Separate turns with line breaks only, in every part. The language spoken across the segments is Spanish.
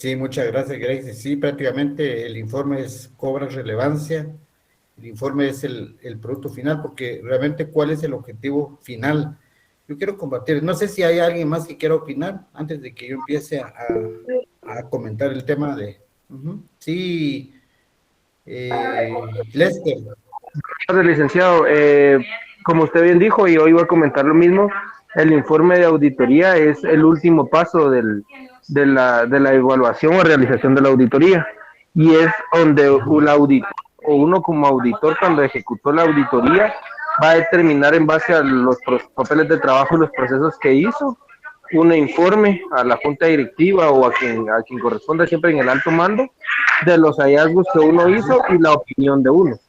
Sí, muchas gracias, Grace. Sí, prácticamente el informe cobra relevancia. El informe es el producto final, porque realmente cuál es el objetivo final. Yo quiero compartir, no sé si hay alguien más que quiera opinar antes de que yo empiece a comentar el tema de... Sí, Lester.
Gracias, licenciado. Como usted bien dijo, y hoy voy a comentar lo mismo, el informe de auditoría es el último paso de la evaluación o realización de la auditoría. Y es donde un auditor o uno como auditor, cuando ejecutó la auditoría, va a determinar en base a los papeles de trabajo y los procesos que hizo, un informe a la junta directiva o a quien corresponda siempre en el alto mando de los hallazgos que uno hizo y la opinión de uno.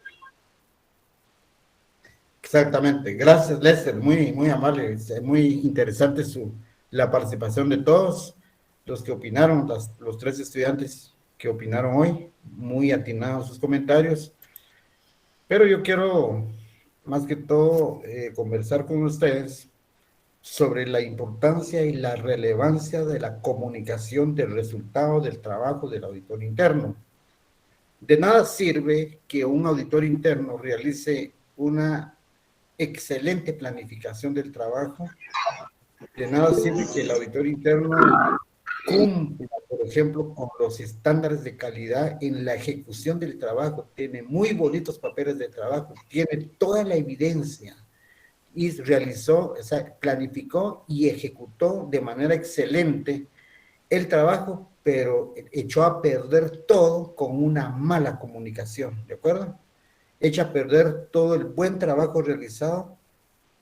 Exactamente, gracias Lester, muy, muy amable, muy interesante la participación de todos los que opinaron, los tres estudiantes que opinaron hoy, muy atinados sus comentarios, pero yo quiero más que todo conversar con ustedes sobre la importancia y la relevancia de la comunicación del resultado del trabajo del auditor interno. De nada sirve que un auditor interno realice una excelente planificación del trabajo. De nada sirve que el auditor interno cumpla, por ejemplo, con los estándares de calidad en la ejecución del trabajo. Tiene muy bonitos papeles de trabajo, tiene toda la evidencia y realizó, o sea, planificó y ejecutó de manera excelente el trabajo, pero echó a perder todo con una mala comunicación, ¿de acuerdo? Echa a perder todo el buen trabajo realizado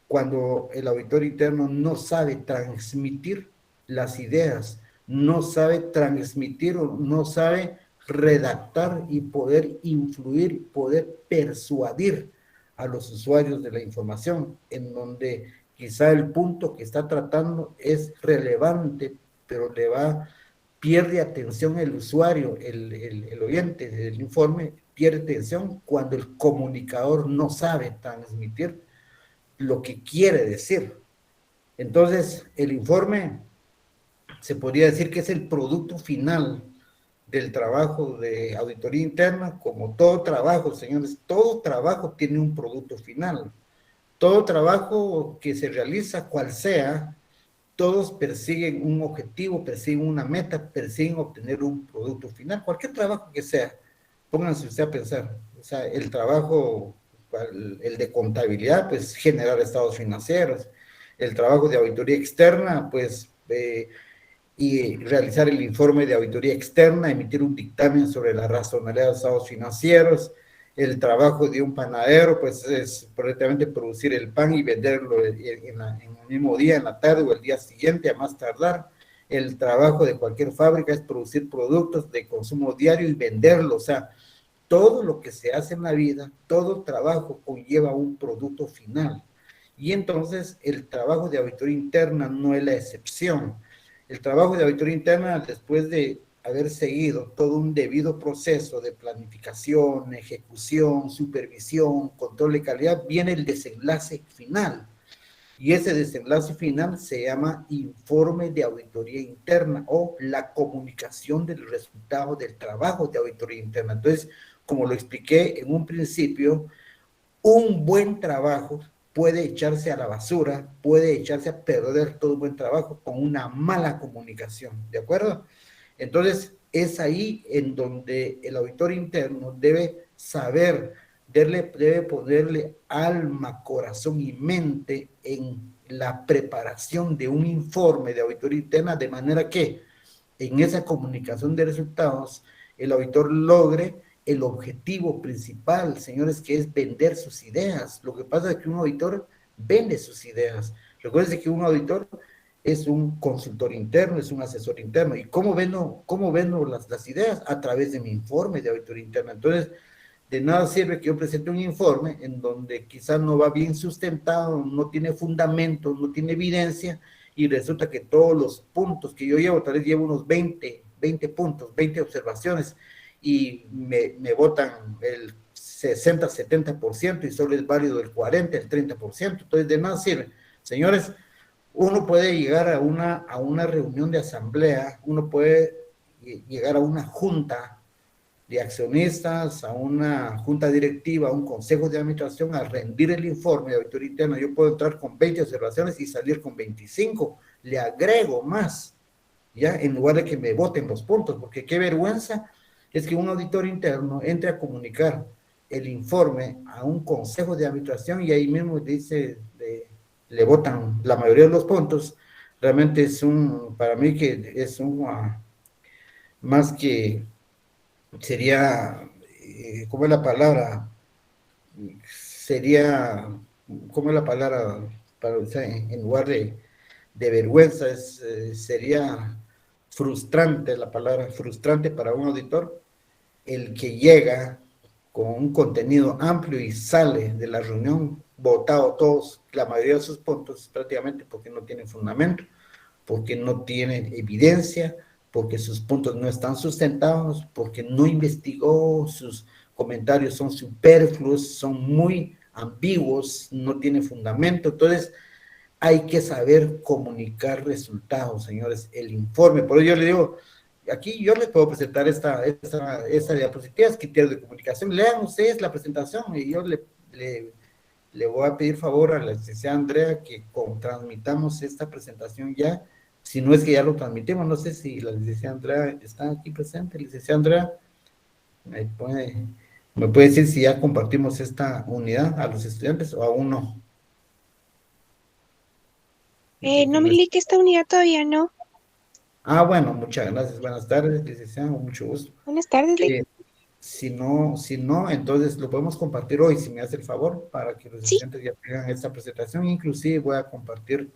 cuando el auditor interno no sabe transmitir las ideas, no sabe transmitir o no sabe redactar y poder influir, poder persuadir a los usuarios de la información, en donde quizá el punto que está tratando es relevante, pero pierde atención el usuario, el oyente del informe, pierde atención cuando el comunicador no sabe transmitir lo que quiere decir. Entonces, el informe se podría decir que es el producto final del trabajo de auditoría interna, como todo trabajo, señores, todo trabajo tiene un producto final. Todo trabajo que se realiza, cual sea, todos persiguen un objetivo, persiguen una meta, persiguen obtener un producto final, cualquier trabajo que sea. Pónganse usted a pensar, o sea, el trabajo, el de contabilidad, pues generar estados financieros, el trabajo de auditoría externa, pues, y realizar el informe de auditoría externa, emitir un dictamen sobre la razonabilidad de los estados financieros. El trabajo de un panadero, pues es prácticamente producir el pan y venderlo en el mismo día, en la tarde o el día siguiente, a más tardar. El trabajo de cualquier fábrica es producir productos de consumo diario y venderlos. O sea, todo lo que se hace en la vida, todo trabajo conlleva un producto final. Y entonces el trabajo de auditoría interna no es la excepción. El trabajo de auditoría interna, después de haber seguido todo un debido proceso de planificación, ejecución, supervisión, control de calidad, viene el desenlace final. Y ese desenlace final se llama informe de auditoría interna o la comunicación del resultado del trabajo de auditoría interna. Entonces, como lo expliqué en un principio, un buen trabajo puede echarse a la basura, puede echarse a perder todo un buen trabajo con una mala comunicación, ¿de acuerdo? Entonces, es ahí en donde el auditor interno debe saber, debe ponerle alma, corazón y mente en la preparación de un informe de auditoría interna, de manera que en esa comunicación de resultados el auditor logre el objetivo principal, señores, que es vender sus ideas. Lo que pasa es que un auditor vende sus ideas. Recuerden que un auditor es un consultor interno, es un asesor interno. ¿Y cómo vendo las ideas? A través de mi informe de auditoría interna. Entonces, de nada sirve que yo presente un informe en donde quizás no va bien sustentado, no tiene fundamento, no tiene evidencia, y resulta que todos los puntos que yo llevo, tal vez llevo unos 20 puntos, 20 observaciones, y me votan el 60-70% y solo es válido el 40, el 30%. Entonces, de nada sirve. Señores, uno puede llegar a una reunión de asamblea, uno puede llegar a una junta de accionistas, a una junta directiva, a un consejo de administración, a rendir el informe de auditoría interna. Yo puedo entrar con 20 observaciones y salir con 25, le agrego más, ya, en lugar de que me voten los puntos, porque qué vergüenza es que un auditor interno entre a comunicar el informe a un consejo de administración y ahí mismo dice, le votan la mayoría de los puntos. Realmente es para mí que es más que sería, ¿cómo es la palabra? Sería, ¿cómo es la palabra? Para, o sea, en lugar de vergüenza, sería frustrante, la palabra frustrante para un auditor, el que llega con un contenido amplio y sale de la reunión votado todos, la mayoría de sus puntos, prácticamente porque no tienen fundamento, porque no tienen evidencia, porque sus puntos no están sustentados, porque no investigó, sus comentarios son superfluos, son muy ambiguos, no tienen fundamento. Entonces, hay que saber comunicar resultados, señores, el informe. Por eso yo le digo, aquí yo les puedo presentar esta diapositiva, es criterio de comunicación. Lean ustedes la presentación y yo le voy a pedir favor a la licenciada Andrea que transmitamos esta presentación ya, si no es que ya lo transmitimos, no sé si la licenciada Andrea está aquí presente. Licenciada Andrea, me puede decir si ya compartimos esta unidad a los estudiantes o aún no.
No me indique esta unidad todavía, no.
Bueno, muchas gracias. Buenas tardes, licenciada, con mucho gusto.
Buenas tardes,
Si no, entonces lo podemos compartir hoy, si me hace el favor, para que los
sí.
estudiantes ya tengan esta presentación. Inclusive voy a compartir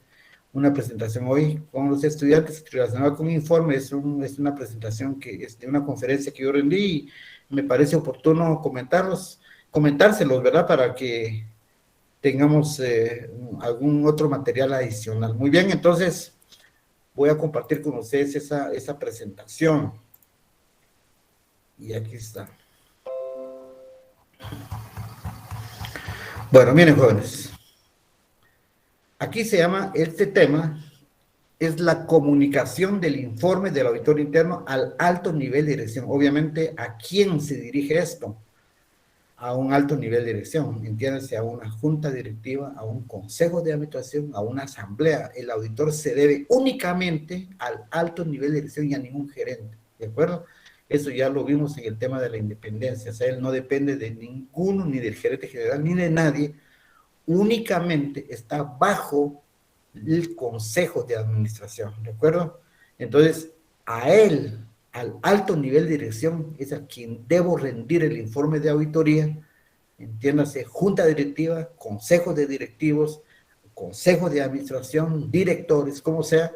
una presentación hoy con los estudiantes relacionada con un informe. Es una presentación que es de una conferencia que yo rendí y me parece oportuno comentárselos, ¿verdad? Para que tengamos algún otro material adicional. Muy bien, entonces voy a compartir con ustedes esa presentación. Y aquí está. Bueno, miren, jóvenes. Aquí se llama, este tema es la comunicación del informe del auditor interno al alto nivel de dirección. Obviamente, ¿a quién se dirige esto? A un alto nivel de dirección, entiéndase, a una junta directiva, a un consejo de administración, a una asamblea. El auditor se debe únicamente al alto nivel de dirección y a ningún gerente, ¿de acuerdo? Eso ya lo vimos en el tema de la independencia, o sea, él no depende de ninguno, ni del gerente general, ni de nadie, únicamente está bajo el consejo de administración, ¿de acuerdo? Entonces, a él, al alto nivel de dirección, es a quien debo rendir el informe de auditoría, entiéndase, junta directiva, consejo de directivos, consejo de administración, directores, como sea,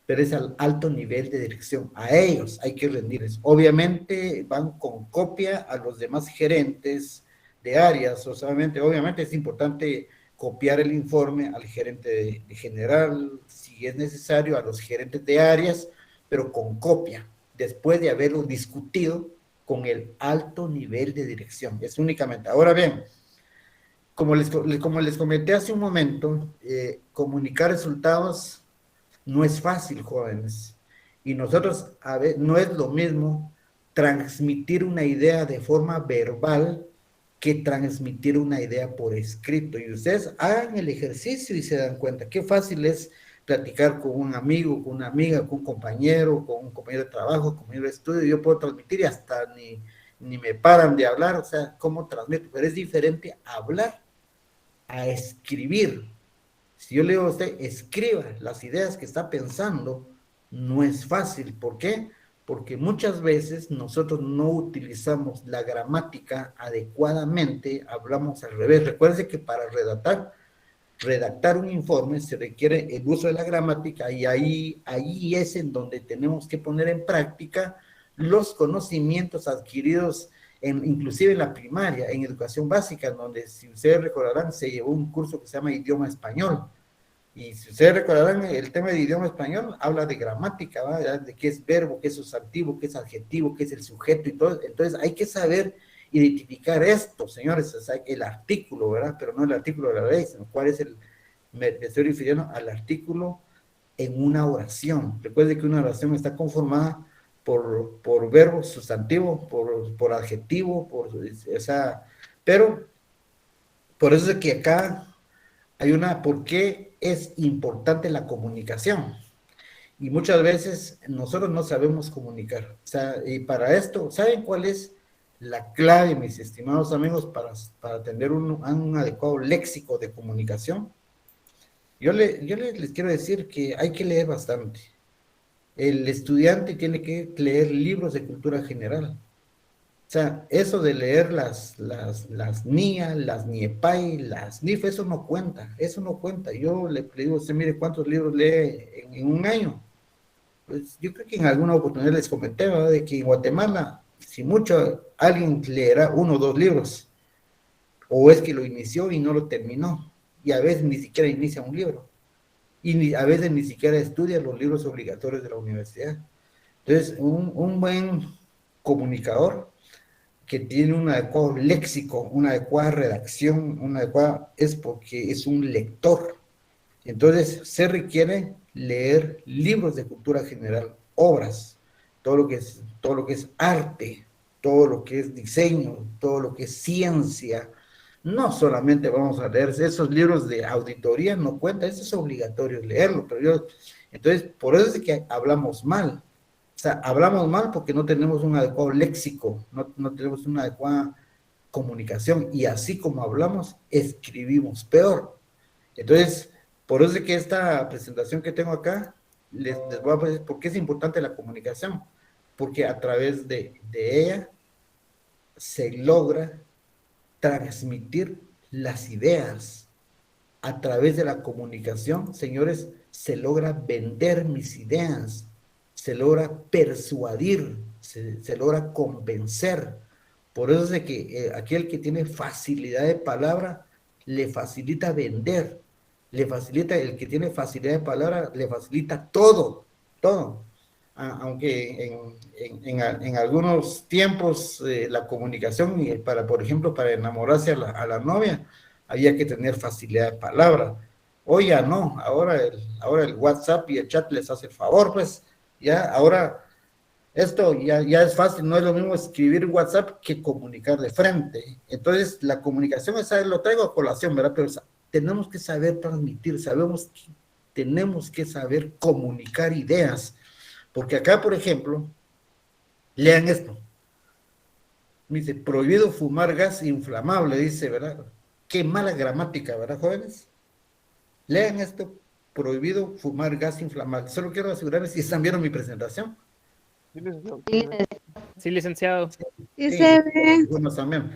pero es al alto nivel de dirección. A ellos hay que rendirles. Obviamente van con copia a los demás gerentes de áreas, obviamente es importante copiar el informe al gerente de general, si es necesario, a los gerentes de áreas, pero con copia, después de haberlo discutido con el alto nivel de dirección. Es únicamente. Ahora bien, como les comenté hace un momento, comunicar resultados no es fácil, jóvenes. Y nosotros, no es lo mismo transmitir una idea de forma verbal que transmitir una idea por escrito. Y ustedes hagan el ejercicio y se dan cuenta qué fácil es platicar con un amigo, con una amiga, con un compañero de trabajo, compañero de estudio. Yo puedo transmitir y hasta ni me paran de hablar, o sea, ¿cómo transmito? Pero es diferente hablar a escribir. Si yo le digo a usted, escriba las ideas que está pensando, no es fácil. ¿Por qué? Porque muchas veces nosotros no utilizamos la gramática adecuadamente, hablamos al revés. Recuerde que para redactar un informe se requiere el uso de la gramática y ahí es en donde tenemos que poner en práctica los conocimientos adquiridos inclusive en la primaria, en educación básica, donde, si ustedes recordarán, se llevó un curso que se llama idioma español. Y si ustedes recordarán, el tema de idioma español habla de gramática, ¿verdad? De qué es verbo, qué es sustantivo, qué es adjetivo, qué es el sujeto y todo. Entonces hay que saber identificar esto, señores, o sea, el artículo, ¿verdad? Pero no el artículo de la ley, sino cuál es me estoy refiriendo al artículo en una oración. Recuerde que una oración está conformada por verbo sustantivo, por adjetivo, pero por eso es que acá hay ¿por qué es importante la comunicación? Y muchas veces nosotros no sabemos comunicar. O sea, y para esto, ¿saben cuál es la clave, mis estimados amigos, para tener un adecuado léxico de comunicación? Les quiero decir que hay que leer bastante. El estudiante tiene que leer libros de cultura general. O sea, eso de leer las NIA, las NIEPAI, las NIF, eso no cuenta, eso no cuenta. Yo le digo a usted, mire, ¿cuántos libros lee en un año? Pues yo creo que en alguna oportunidad les comenté, ¿verdad? De que en Guatemala, si mucho, alguien leerá 1 o 2 libros, o es que lo inició y no lo terminó, y a veces ni siquiera inicia un libro, y a veces ni siquiera estudia los libros obligatorios de la universidad. Entonces, un buen comunicador que tiene un adecuado léxico, una adecuada redacción, es porque es un lector. Entonces, se requiere leer libros de cultura general, obras, todo lo que es arte, todo lo que es diseño, todo lo que es ciencia. No solamente vamos a leer esos libros de auditoría, no cuenta, eso es obligatorio leerlo, entonces, por eso es que hablamos mal. O sea, hablamos mal porque no tenemos un adecuado léxico, no tenemos una adecuada comunicación, y así como hablamos, escribimos peor. Entonces, por eso es que esta presentación que tengo acá, les voy a decir por qué es importante la comunicación, porque a través de ella se logra transmitir las ideas. A través de la comunicación, señores, se logra vender mis ideas, se logra persuadir, se logra convencer. Por eso es de que aquel que tiene facilidad de palabra, le facilita vender, el que tiene facilidad de palabra, le facilita todo, todo. Aunque en algunos tiempos la comunicación, por ejemplo, para enamorarse a la novia, había que tener facilidad de palabra. Hoy ya no, ahora el WhatsApp y el chat les hace el favor, pues ya ahora esto ya es fácil, no es lo mismo escribir WhatsApp que comunicar de frente. Entonces, la comunicación, lo traigo a colación, ¿verdad? Pero tenemos que saber transmitir, tenemos que saber comunicar ideas. Porque acá, por ejemplo, lean esto. Dice, prohibido fumar gas inflamable, dice, ¿verdad? Qué mala gramática, ¿verdad, jóvenes? Lean esto, prohibido fumar gas inflamable. Solo quiero asegurarme si están viendo mi presentación.
Sí, licenciado.
Sí, se ve.
Bueno, también.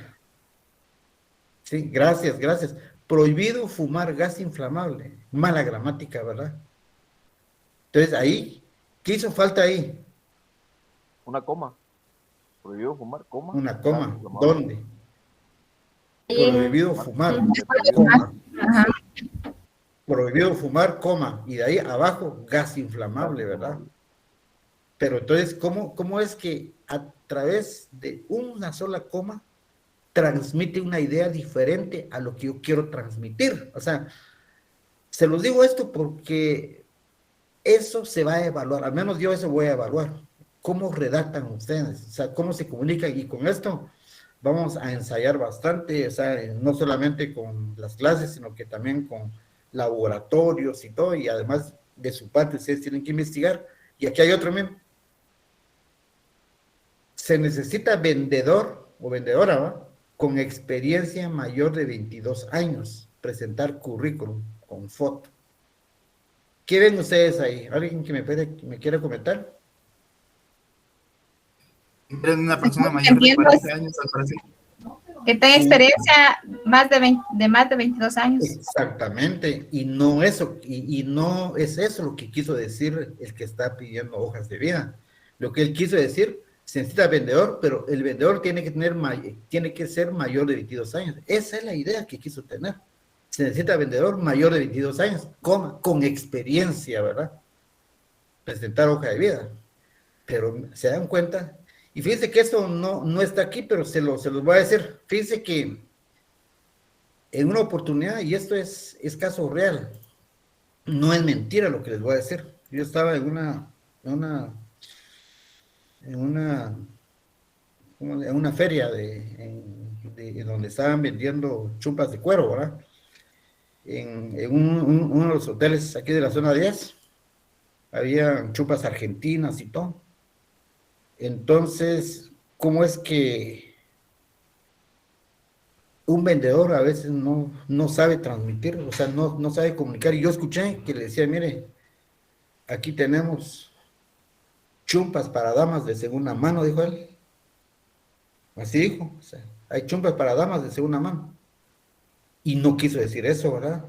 Sí, gracias. Prohibido fumar gas inflamable. Mala gramática, ¿verdad? Entonces, ahí, ¿qué hizo falta ahí?
Una coma. Prohibido fumar, coma.
Una coma. ¿Dónde? Prohibido fumar, coma.
Ajá.
Prohibido fumar, coma. Y de ahí abajo, gas inflamable, ¿verdad? Pero entonces, ¿cómo es que a través de una sola coma transmite una idea diferente a lo que yo quiero transmitir? O sea, se los digo esto porque eso se va a evaluar, al menos yo eso voy a evaluar. ¿Cómo redactan ustedes? O sea, ¿cómo se comunican? Y con esto vamos a ensayar bastante, o sea, no solamente con las clases, sino que también con laboratorios y todo, y además de su parte ustedes tienen que investigar. Y aquí hay otro, miren. Se necesita vendedor o vendedora, ¿va? Con experiencia mayor de 22 años, presentar currículum con foto. ¿Qué ven ustedes ahí? ¿Alguien que me quiera comentar?
Una persona mayor de 40 años, al parecer.
Que tenga experiencia más de 22 años.
Exactamente, y no eso, y no es eso lo que quiso decir el que está pidiendo hojas de vida. Lo que él quiso decir, se necesita vendedor, pero el vendedor tiene que ser mayor de 22 años. Esa es la idea que quiso tener. Se necesita vendedor mayor de 22 años, con experiencia, ¿verdad? Presentar hoja de vida. Pero se dan cuenta, y fíjense que esto no está aquí, pero se los voy a decir. Fíjense que en una oportunidad, y esto es caso real, no es mentira lo que les voy a decir. Yo estaba en en una feria donde estaban vendiendo chumpas de cuero, ¿verdad? En uno de los hoteles aquí de la zona 10, había chupas argentinas y todo. Entonces, ¿cómo es que un vendedor a veces no sabe transmitir, o sea, no sabe comunicar? Y yo escuché que le decía, mire, aquí tenemos chumpas para damas de segunda mano, dijo él. Así dijo, o sea, hay chumpas para damas de segunda mano. Y no quiso decir eso, ¿verdad?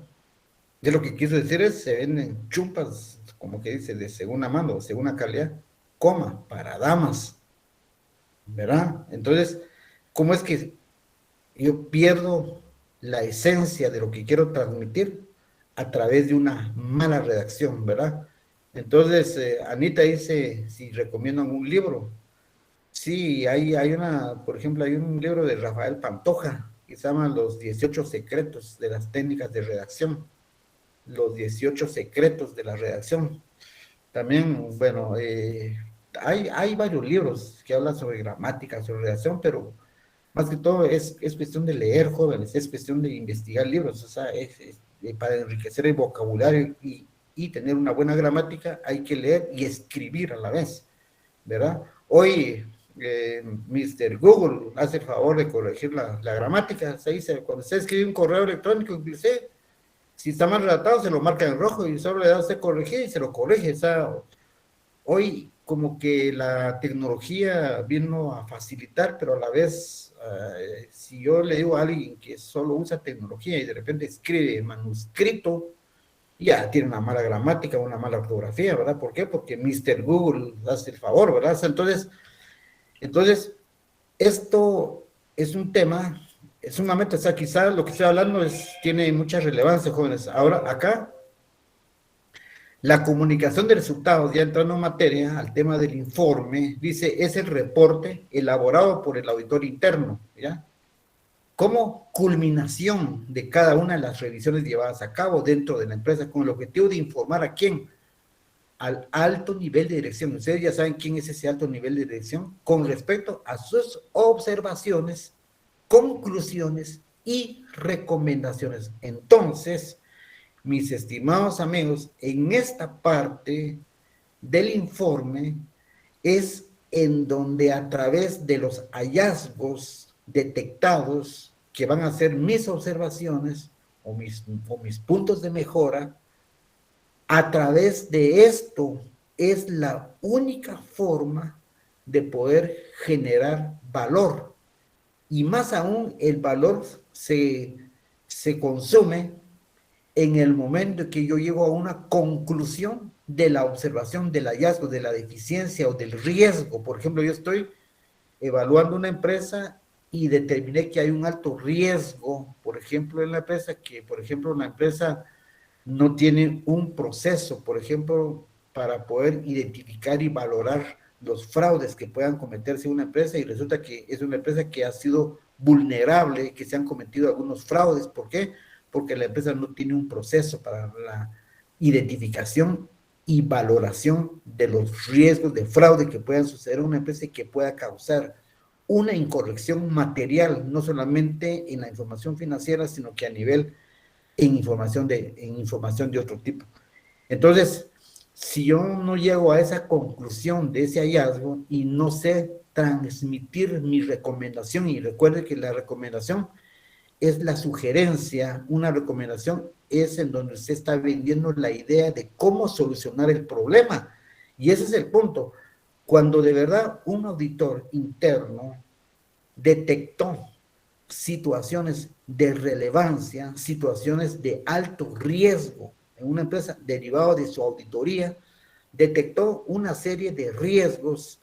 De lo que quiso decir es, se venden chumpas, como que dice, de segunda mano, de segunda calidad, coma, para damas, ¿verdad? Entonces, ¿cómo es que yo pierdo la esencia de lo que quiero transmitir a través de una mala redacción, ¿verdad? Entonces, Anita dice si recomiendan un libro. Sí, por ejemplo, hay un libro de Rafael Pantoja que se llama Los 18 secretos de las técnicas de redacción. Los 18 secretos de la redacción. También, bueno, hay varios libros que hablan sobre gramática, sobre redacción, pero más que todo es cuestión de leer, jóvenes, es cuestión de investigar libros, o sea, para enriquecer el vocabulario y tener una buena gramática hay que leer y escribir a la vez, ¿verdad? Hoy Mr. Google hace el favor de corregir la gramática, se dice, cuando usted escribe un correo electrónico, inclusive, si está mal redactado, se lo marca en rojo y solo le da a usted corregir y se lo corrige. O sea, hoy como que la tecnología vino a facilitar, pero a la vez, si yo le digo a alguien que solo usa tecnología y de repente escribe manuscrito, ya tiene una mala gramática, una mala ortografía, ¿verdad? ¿Por qué? Porque Mr. Google hace el favor, ¿verdad? Entonces, esto es un tema, es sumamente, o sea, quizás lo que estoy hablando tiene mucha relevancia, jóvenes. Ahora, acá, la comunicación de resultados, ya entrando en materia, al tema del informe, dice, es el reporte elaborado por el auditor interno, ¿ya? Como culminación de cada una de las revisiones llevadas a cabo dentro de la empresa, con el objetivo de informar a quién, al alto nivel de dirección. Ustedes ya saben quién es ese alto nivel de dirección con respecto a sus observaciones, conclusiones y recomendaciones. Entonces, mis estimados amigos, en esta parte del informe es en donde a través de los hallazgos detectados, que van a ser mis observaciones o mis puntos de mejora, a través de esto es la única forma de poder generar valor. Y más aún, el valor se consume en el momento que yo llego a una conclusión de la observación, del hallazgo, de la deficiencia o del riesgo. Por ejemplo, yo estoy evaluando una empresa y determiné que hay un alto riesgo, por ejemplo, en la empresa, que por ejemplo una empresa no tiene un proceso, por ejemplo, para poder identificar y valorar los fraudes que puedan cometerse en una empresa, y resulta que es una empresa que ha sido vulnerable, que se han cometido algunos fraudes. ¿Por qué? Porque la empresa no tiene un proceso para la identificación y valoración de los riesgos de fraude que puedan suceder en una empresa y que pueda causar una incorrección material, no solamente en la información financiera, sino que a nivel en información de otro tipo. Entonces, si yo no llego a esa conclusión de ese hallazgo y no sé transmitir mi recomendación, y recuerde que la recomendación es la sugerencia, una recomendación es en donde usted está vendiendo la idea de cómo solucionar el problema, y ese es el punto. Cuando de verdad un auditor interno detectó situaciones de relevancia, situaciones de alto riesgo en una empresa derivado de su auditoría, detectó una serie de riesgos,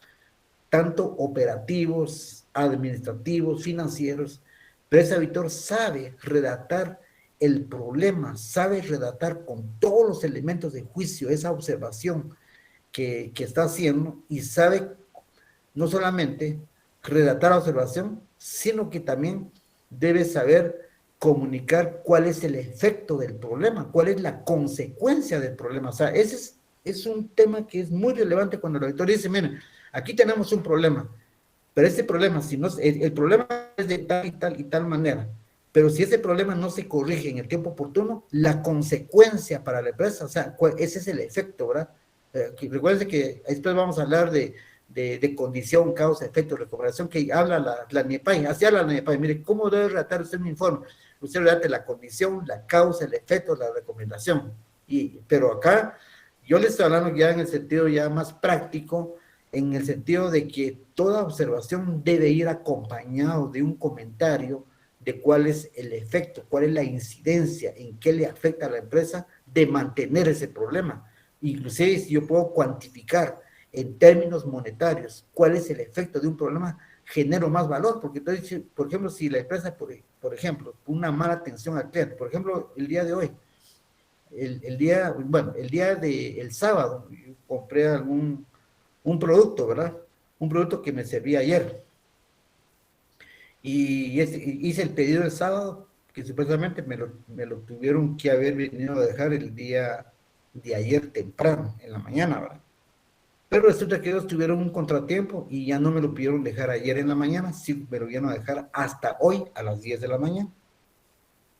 tanto operativos, administrativos, financieros, pero ese auditor sabe redactar el problema, sabe redactar con todos los elementos de juicio esa observación que está haciendo, y sabe no solamente redactar la observación, sino que también debe saber comunicar cuál es el efecto del problema, cuál es la consecuencia del problema. O sea, ese es un tema que es muy relevante cuando el auditor dice, miren, aquí tenemos un problema, pero ese problema, si no, el problema es de tal y tal manera, pero si ese problema no se corrige en el tiempo oportuno, la consecuencia para la empresa, o sea, ese es el efecto, ¿verdad? Recuerden que después vamos a hablar de condición, causa, efecto, recomendación, que habla la NIEPAI, así habla la NIEPAI. Mire, ¿cómo debe tratar usted un informe? Usted relata la condición, la causa, el efecto, la recomendación. Pero acá, yo le estoy hablando ya en el sentido ya más práctico, en el sentido de que toda observación debe ir acompañado de un comentario de cuál es el efecto, cuál es la incidencia, en qué le afecta a la empresa de mantener ese problema. Inclusive si yo puedo cuantificar en términos monetarios cuál es el efecto de un problema, genero más valor, porque entonces, por ejemplo, si la empresa, por ejemplo, una mala atención al cliente, por ejemplo, el día de hoy, el día del sábado, yo compré un producto, ¿verdad? Un producto que me servía ayer, y hice el pedido el sábado, que supuestamente me lo tuvieron que haber venido a dejar el día de ayer temprano, en la mañana, ¿verdad? Pero resulta que ellos tuvieron un contratiempo y ya no me lo pidieron dejar ayer en la mañana, sí me lo vieron a dejar hasta hoy a las 10 de la mañana.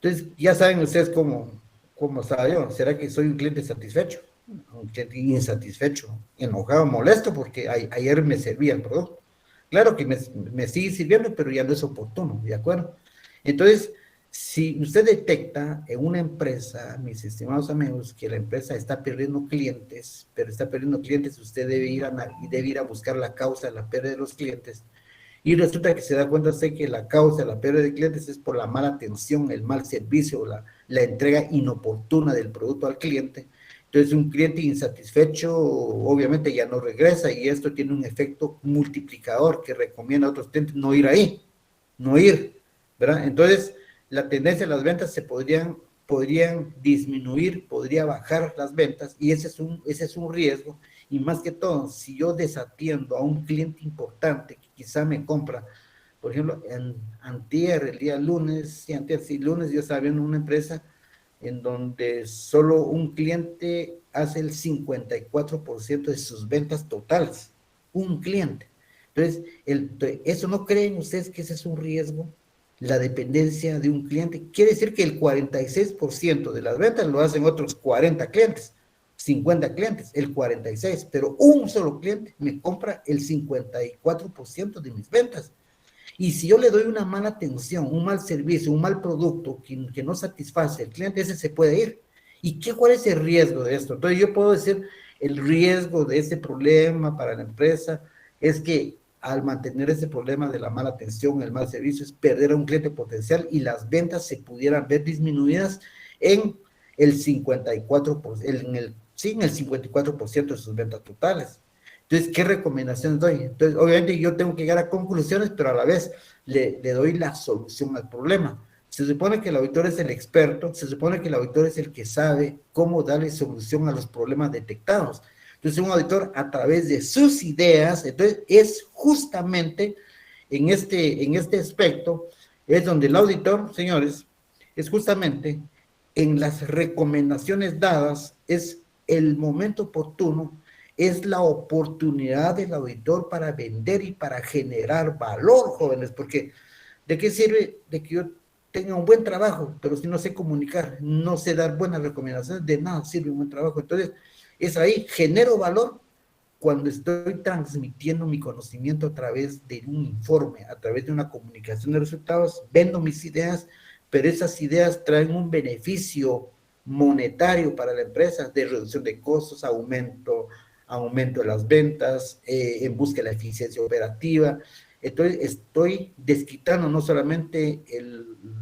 Entonces, ya saben ustedes cómo estaba yo. ¿Será que soy un cliente satisfecho? Un cliente insatisfecho, enojado, molesto, porque ayer me servía el producto. Claro que me sigue sirviendo, pero ya no es oportuno, ¿de acuerdo? Entonces, si usted detecta en una empresa, mis estimados amigos, que la empresa está perdiendo clientes, usted debe ir a buscar la causa de la pérdida de los clientes, y resulta que se da cuenta usted que la causa de la pérdida de clientes es por la mala atención, el mal servicio, la entrega inoportuna del producto al cliente. Entonces, un cliente insatisfecho obviamente ya no regresa, y esto tiene un efecto multiplicador que recomienda a otros clientes no ir ahí, ¿verdad? Entonces, la tendencia de las ventas se podrían disminuir, podría bajar las ventas, y ese es un riesgo. Y más que todo, si yo desatiendo a un cliente importante que quizá me compra, por ejemplo, el día lunes, lunes yo estaba viendo una empresa en donde solo un cliente hace el 54% de sus ventas totales, un cliente. Entonces, ¿eso no creen ustedes que ese es un riesgo? La dependencia de un cliente, quiere decir que el 46% de las ventas lo hacen otros 40 clientes, 50 clientes, el 46%, pero un solo cliente me compra el 54% de mis ventas. Y si yo le doy una mala atención, un mal servicio, un mal producto que no satisface al cliente, ese se puede ir. ¿Y cuál es el riesgo de esto? Entonces yo puedo decir, el riesgo de ese problema para la empresa es que al mantener ese problema de la mala atención, el mal servicio, es perder a un cliente potencial, y las ventas se pudieran ver disminuidas en el 54%, en el 54% de sus ventas totales. Entonces, ¿qué recomendaciones doy? Entonces, obviamente yo tengo que llegar a conclusiones, pero a la vez le doy la solución al problema. Se supone que el auditor es el experto, se supone que el auditor es el que sabe cómo darle solución a los problemas detectados. Entonces, un auditor, a través de sus ideas, entonces es justamente en este aspecto, es donde el auditor, señores, es justamente en las recomendaciones dadas, es el momento oportuno, es la oportunidad del auditor para vender y para generar valor, jóvenes, porque ¿de qué sirve de que yo tenga un buen trabajo, pero si no sé comunicar, no sé dar buenas recomendaciones? De nada sirve un buen trabajo. Entonces, es ahí, genero valor cuando estoy transmitiendo mi conocimiento a través de un informe, a través de una comunicación de resultados, vendo mis ideas, pero esas ideas traen un beneficio monetario para la empresa, de reducción de costos, aumento de las ventas, en busca de la eficiencia operativa. Entonces, estoy desquitando no solamente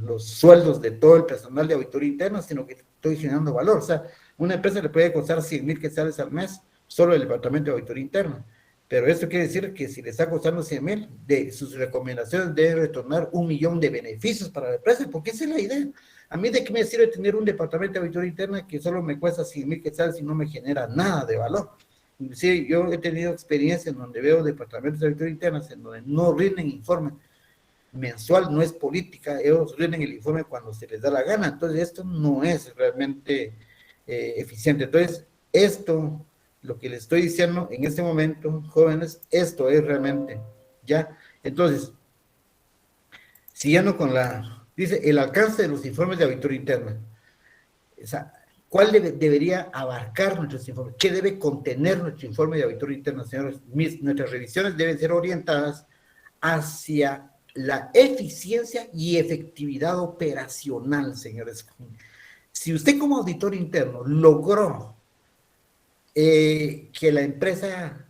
los sueldos de todo el personal de auditoría interna, sino que estoy generando valor. O sea, una empresa le puede costar 100,000 quetzales al mes, solo el departamento de auditoría interna. Pero esto quiere decir que si le está costando 100,000, de sus recomendaciones debe retornar 1,000,000 de beneficios para la empresa, porque esa es la idea. A mí, ¿de qué me sirve tener un departamento de auditoría interna que solo me cuesta 100,000 quetzales y no me genera nada de valor? Sí, yo he tenido experiencia en donde veo departamentos de auditoría interna en donde no rinden informe mensual, no es política, ellos rinden el informe cuando se les da la gana. Entonces esto no es realmente eficiente. Entonces esto lo que les estoy diciendo en este momento, jóvenes, esto es realmente, ¿ya? Entonces, siguiendo con dice, el alcance de los informes de auditoría interna. O sea, ¿cuál debería abarcar nuestros informes? ¿Qué debe contener nuestro informe de auditoría interna, señores? Nuestras revisiones deben ser orientadas hacia la eficiencia y efectividad operacional, señores. Si usted como auditor interno logró que la empresa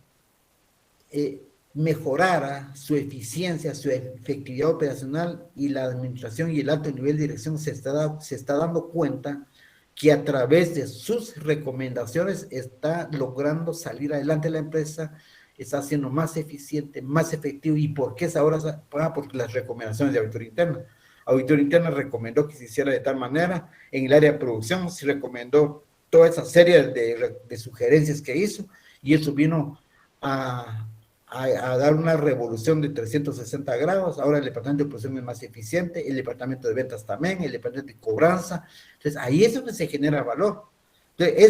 mejorara su eficiencia, su efectividad operacional, y la administración y el alto nivel de dirección se está dando cuenta que a través de sus recomendaciones está logrando salir adelante la empresa, está siendo más eficiente, más efectivo. ¿Y por qué es ahora? Porque las recomendaciones de auditoría interna. Auditoría interna recomendó que se hiciera de tal manera. En el área de producción se recomendó toda esa serie de sugerencias que hizo, y eso vino a dar una revolución de 360 grados. Ahora el departamento de producción es más eficiente, el departamento de ventas también, el departamento de cobranza. Entonces ahí es donde se genera valor. Entonces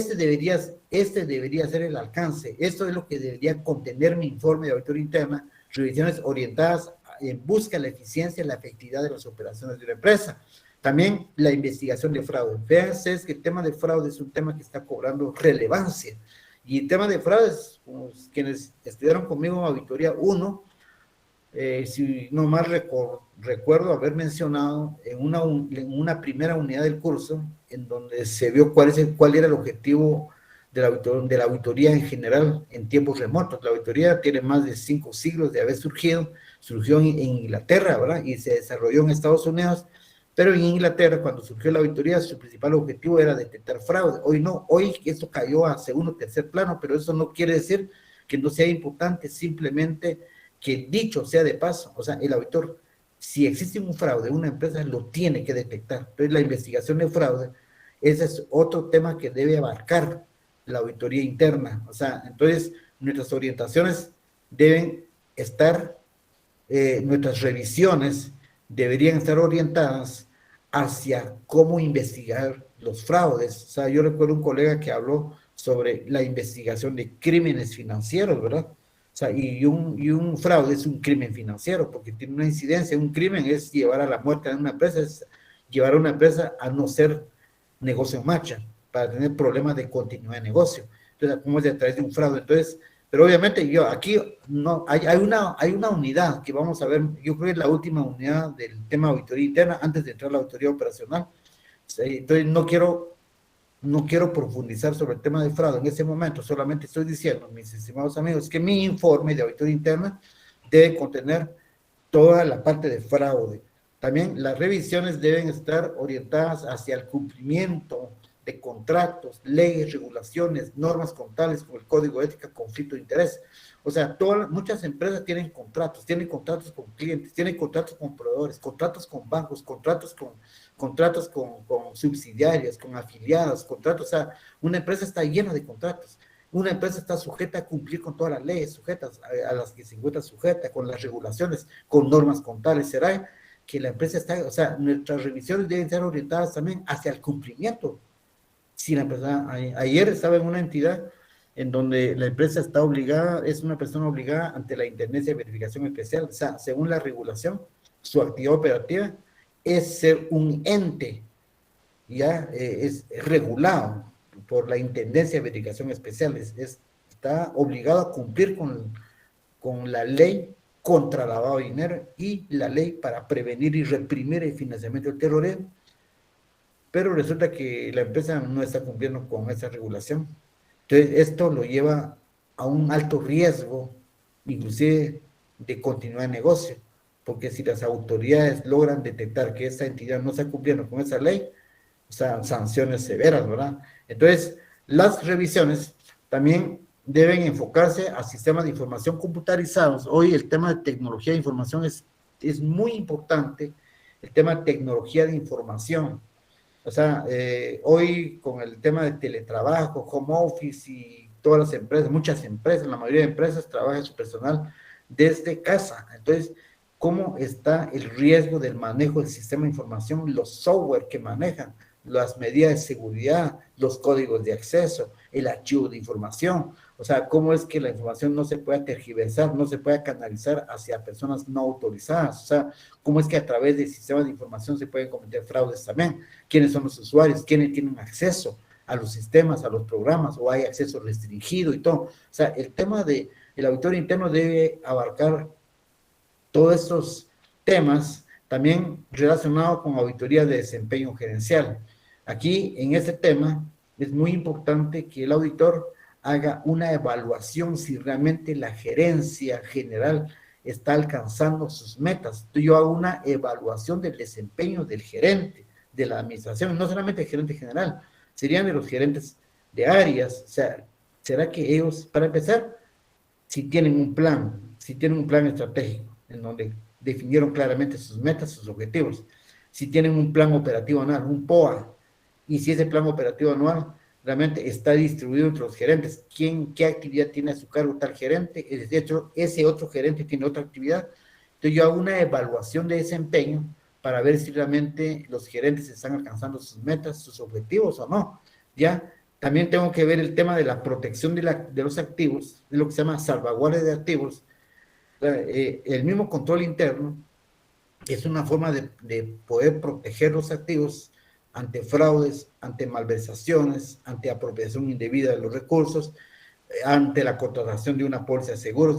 este debería ser el alcance. Esto es lo que debería contener mi informe de auditoría interna, revisiones orientadas en busca de la eficiencia y la efectividad de las operaciones de la empresa. También la investigación de fraude. Fíjense, es que el tema de fraude es un tema que está cobrando relevancia. Y el tema de fraudes, quienes estudiaron conmigo en Auditoría 1, si no mal recuerdo haber mencionado en una primera unidad del curso, en donde se vio cuál era el objetivo de la auditoría en general en tiempos remotos. La auditoría tiene más de 5 siglos de haber surgió en Inglaterra, ¿verdad? Y se desarrolló en Estados Unidos. Pero en Inglaterra, cuando surgió la auditoría, su principal objetivo era detectar fraude. Hoy no, hoy esto cayó a segundo o tercer plano, pero eso no quiere decir que no sea importante, simplemente que dicho sea de paso, o sea, el auditor, si existe un fraude, una empresa lo tiene que detectar. Entonces, la investigación de fraude, ese es otro tema que debe abarcar la auditoría interna. O sea, entonces, nuestras orientaciones deben estar, nuestras revisiones deberían estar orientadas hacia cómo investigar los fraudes. O sea, yo recuerdo un colega que habló sobre la investigación de crímenes financieros, ¿verdad? O sea, y un fraude es un crimen financiero, porque tiene una incidencia. Un crimen es llevar a la muerte de una empresa, es llevar a una empresa a no ser negocio en marcha, para tener problemas de continuidad de negocio. Entonces, ¿cómo es a través de un fraude? Entonces, pero obviamente aquí no hay una unidad que vamos a ver, yo creo que es la última unidad del tema de auditoría interna antes de entrar a la auditoría operacional. Entonces no quiero profundizar sobre el tema de fraude en ese momento, solamente estoy diciendo, mis estimados amigos, que mi informe de auditoría interna debe contener toda la parte de fraude. También las revisiones deben estar orientadas hacia el cumplimiento de contratos, leyes, regulaciones, normas contables como el código de ética, conflicto de interés. O sea, muchas empresas tienen contratos con clientes, tienen contratos con proveedores, contratos con bancos, contratos con subsidiarias, con afiliadas, contratos. O sea, una empresa está llena de contratos. Una empresa está sujeta a cumplir con todas las leyes sujetas a las que se encuentra sujeta, con las regulaciones, con normas contables. ¿Será que la empresa está, o sea, nuestras revisiones deben ser orientadas también hacia el cumplimiento? Si la empresa, ayer estaba en una entidad en donde la empresa está obligada, es una persona obligada ante la Intendencia de Verificación Especial, o sea, según la regulación, su actividad operativa es ser un ente, ya es regulado por la Intendencia de Verificación Especial, está obligado a cumplir con la ley contra lavado de dinero y la ley para prevenir y reprimir el financiamiento del terrorismo. Pero resulta que la empresa no está cumpliendo con esa regulación. Entonces, esto lo lleva a un alto riesgo, inclusive de continuidad de negocio, porque si las autoridades logran detectar que esta entidad no está cumpliendo con esa ley, o sea, sanciones severas, ¿verdad? Entonces, las revisiones también deben enfocarse a sistemas de información computarizados. Hoy el tema de tecnología de información es muy importante, el tema de tecnología de información. O sea, hoy con el tema de teletrabajo, home office y todas las empresas, muchas empresas, la mayoría de empresas trabajan su personal desde casa. Entonces, ¿cómo está el riesgo del manejo del sistema de información, los software que manejan? las medidas de seguridad, los códigos de acceso, el archivo de información, o sea, cómo es que la información no se pueda tergiversar, no se pueda canalizar hacia personas no autorizadas, o sea, cómo es que a través de sistemas de información se pueden cometer fraudes también, quiénes son los usuarios, quiénes tienen acceso a los sistemas, a los programas, o hay acceso restringido y todo. O sea, el tema del auditorio interno debe abarcar todos estos temas, también relacionados con auditoría de desempeño gerencial. Aquí, en este tema, es muy importante que el auditor haga una evaluación si realmente la gerencia general está alcanzando sus metas. Yo hago una evaluación del desempeño del gerente, de la administración, no solamente el gerente general, serían de los gerentes de áreas. O sea, ¿será que ellos, para empezar, si tienen un plan estratégico, en donde definieron claramente sus metas, sus objetivos, si tienen un plan operativo anual, un POA, y si ese plan operativo anual realmente está distribuido entre los gerentes, qué actividad tiene a su cargo tal gerente, de hecho, ese otro gerente tiene otra actividad, entonces yo hago una evaluación de desempeño para ver si realmente los gerentes están alcanzando sus metas, sus objetivos o no, ¿ya? También tengo que ver el tema de la protección de los activos, de lo que se llama salvaguardia de activos. El mismo control interno es una forma de poder proteger los activos ante fraudes, ante malversaciones, ante apropiación indebida de los recursos, ante la contratación de una póliza de seguros.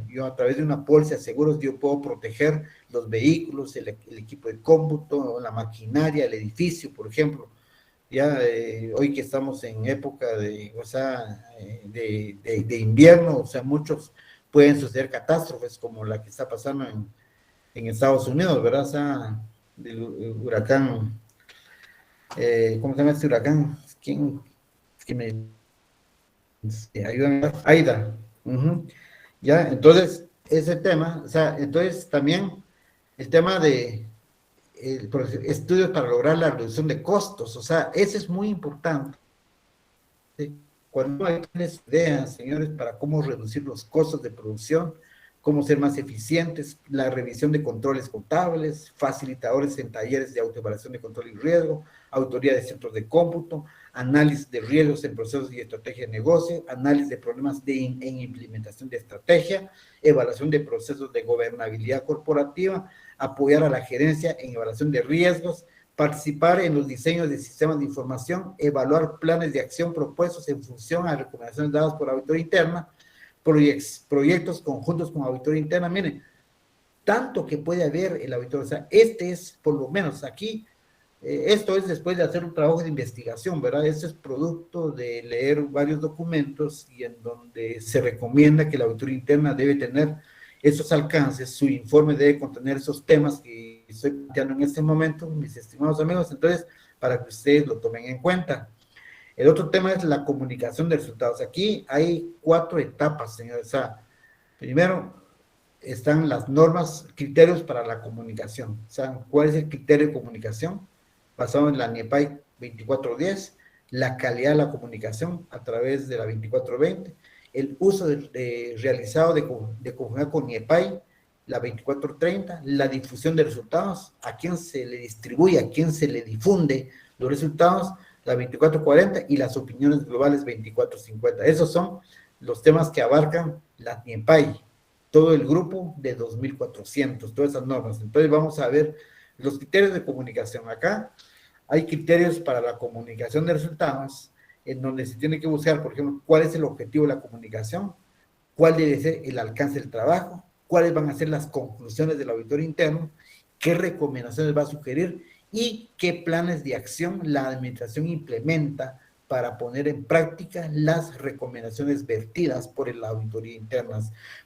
Yo a través de una póliza de seguros, yo puedo proteger los vehículos, el equipo de cómputo, la maquinaria, el edificio, por ejemplo. Ya hoy que estamos en época de invierno, o sea, muchos pueden suceder catástrofes como la que está pasando en Estados Unidos, ¿verdad? O sea, del huracán, ¿cómo se llama este huracán? ¿Quién me ayuda? Aida. Ya, entonces, ese tema, o sea, entonces también el tema de estudios para lograr la reducción de costos, o sea, ese es muy importante. ¿Sí? Cuando hay ideas, señores, para cómo reducir los costos de producción, cómo ser más eficientes, la revisión de controles contables, facilitadores en talleres de autoevaluación de control y riesgo, auditoría de centros de cómputo, análisis de riesgos en procesos y estrategia de negocio, análisis de problemas en implementación de estrategia, evaluación de procesos de gobernabilidad corporativa, apoyar a la gerencia en evaluación de riesgos, participar en los diseños de sistemas de información, evaluar planes de acción propuestos en función a recomendaciones dadas por auditoría interna, proyectos conjuntos con auditoría interna. Miren, tanto que puede haber el auditor, o sea, este es, por lo menos aquí, esto es después de hacer un trabajo de investigación, ¿verdad? Este es producto de leer varios documentos y en donde se recomienda que la auditoría interna debe tener esos alcances, su informe debe contener esos temas que estoy planteando en este momento, mis estimados amigos, entonces, para que ustedes lo tomen en cuenta. El otro tema es la comunicación de resultados. Aquí hay 4 etapas, señores. O sea, primero están las normas, criterios para la comunicación. O sea, ¿cuál es el criterio de comunicación? Basado en la NIEPAI 2410, la calidad de la comunicación a través de la 2420, el uso realizado de conformidad con NIEPAI, la 2430, la difusión de resultados, a quién se le distribuye, a quién se le difunde los resultados, la 2440 y las opiniones globales 2450. Esos son los temas que abarcan la NIEPAI, todo el grupo de 2400, todas esas normas. Entonces vamos a ver los criterios de comunicación. Acá hay criterios para la comunicación de resultados, en donde se tiene que buscar, por ejemplo, cuál es el objetivo de la comunicación, cuál debe ser el alcance del trabajo, cuáles van a ser las conclusiones del auditor interno, qué recomendaciones va a sugerir y qué planes de acción la administración implementa para poner en práctica las recomendaciones vertidas por la auditoría interna.